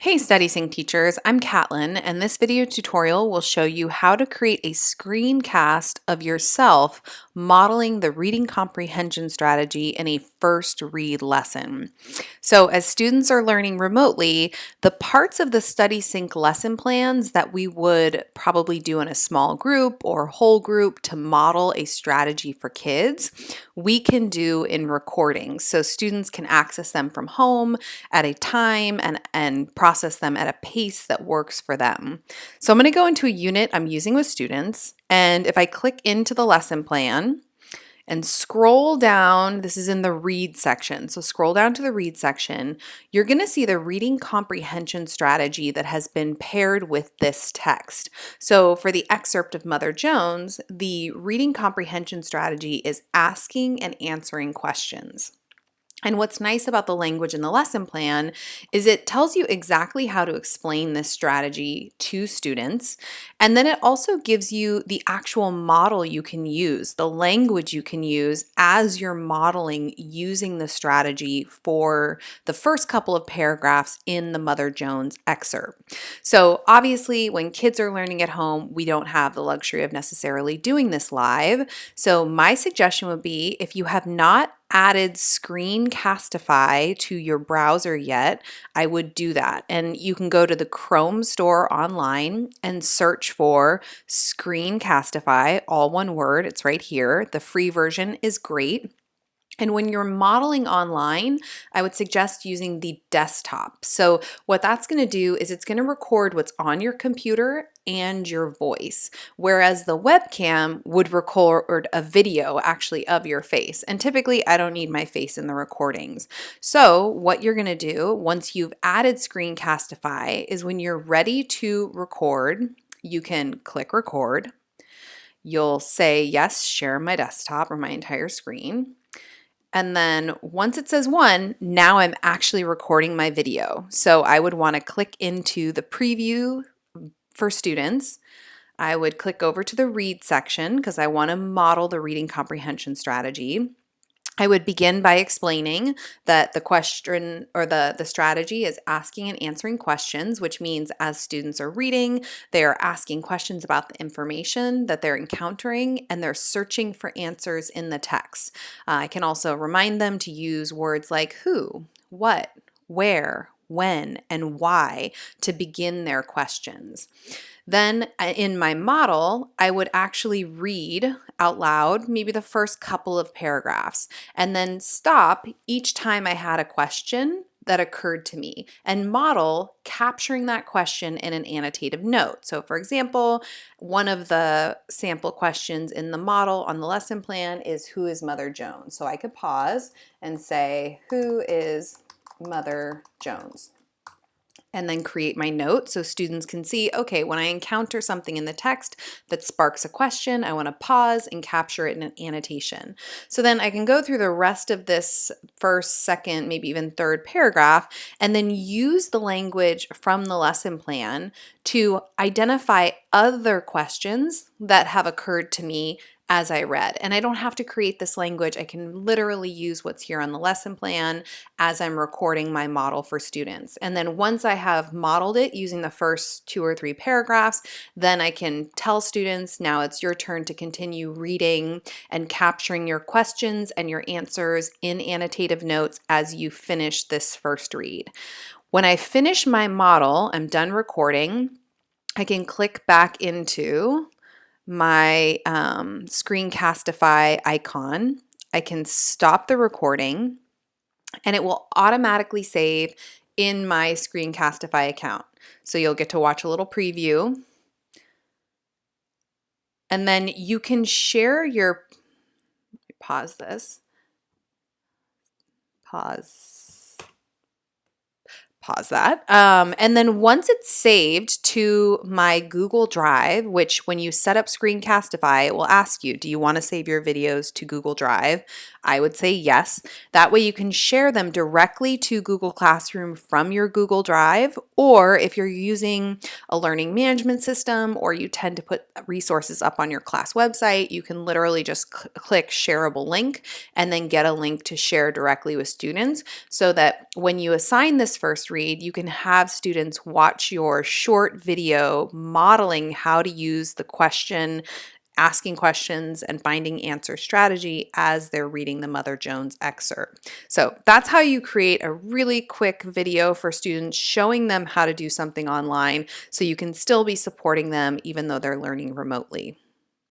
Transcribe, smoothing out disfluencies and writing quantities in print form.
Hey StudySync teachers, I'm Catlin, and this video tutorial will show you how to create a screencast of yourself modeling the reading comprehension strategy in a first read lesson. So as students are learning remotely, the parts of the StudySync lesson plans that we would probably do in a small group or whole group to model a strategy for kids, we can do in recordings. So students can access them from home at a time and process them at a pace that works for them. So I'm going to go into a unit I'm using with students, and if I click into the lesson plan and scroll down, this is in the read section. So scroll down to the read section, you're going to see the reading comprehension strategy that has been paired with this text. So for the excerpt of Mother Jones, the reading comprehension strategy is asking and answering questions. And what's nice about the language in the lesson plan is it tells you exactly how to explain this strategy to students. And then it also gives you the actual model you can use, the language you can use as you're modeling using the strategy for the first couple of paragraphs in the Mother Jones excerpt. So obviously, when kids are learning at home, we don't have the luxury of necessarily doing this live. So my suggestion would be, if you have not added Screencastify to your browser yet, I would do that. And you can go to the Chrome store online and search for Screencastify, all one word. It's right here. The free version is great. And when you're modeling online, I would suggest using the desktop. So what that's going to do is it's going to record what's on your computer and your voice, whereas the webcam would record a video actually of your face. And typically I don't need my face in the recordings. So what you're going to do once you've added Screencastify is when you're ready to record, you can click record. You'll say, yes, share my desktop or my entire screen. And then once it says 1, now I'm actually recording my video. So I would want to click into the preview for students. I would click over to the read section because I want to model the reading comprehension strategy. I would begin by explaining that the question or the strategy is asking and answering questions, which means as students are reading, they are asking questions about the information that they're encountering and they're searching for answers in the text. I can also remind them to use words like who, what, where, when, and why to begin their questions. Then in my model, I would actually read out loud, maybe the first couple of paragraphs, and then stop each time I had a question that occurred to me and model capturing that question in an annotative note. So for example, one of the sample questions in the model on the lesson plan is, who is Mother Jones? So I could pause and say, who is Mother Jones? And then create my note so students can see, okay, when I encounter something in the text that sparks a question, I want to pause and capture it in an annotation. So then I can go through the rest of this first, second, maybe even third paragraph, and then use the language from the lesson plan to identify other questions that have occurred to me as I read. And I don't have to create this language. I can literally use what's here on the lesson plan as I'm recording my model for students. And then once I have modeled it using the first 2 or 3 paragraphs, then I can tell students, now it's your turn to continue reading and capturing your questions and your answers in annotative notes as you finish this first read. When I finish my model, I'm done recording, I can click back into my Screencastify icon. I can stop the recording and it will automatically save in my Screencastify account. So you'll get to watch a little preview. And then you can share your, pause this, pause that. And then once it's saved to my Google Drive, which when you set up Screencastify, it will ask you, do you want to save your videos to Google Drive? I would say yes. That way you can share them directly to Google Classroom from your Google Drive, or if you're using a learning management system or you tend to put resources up on your class website, you can literally just click shareable link and then get a link to share directly with students so that when you assign this first Read, you can have students watch your short video modeling how to use the question, asking questions, and finding answer strategy as they're reading the Mother Jones excerpt. So that's how you create a really quick video for students, showing them how to do something online so you can still be supporting them even though they're learning remotely.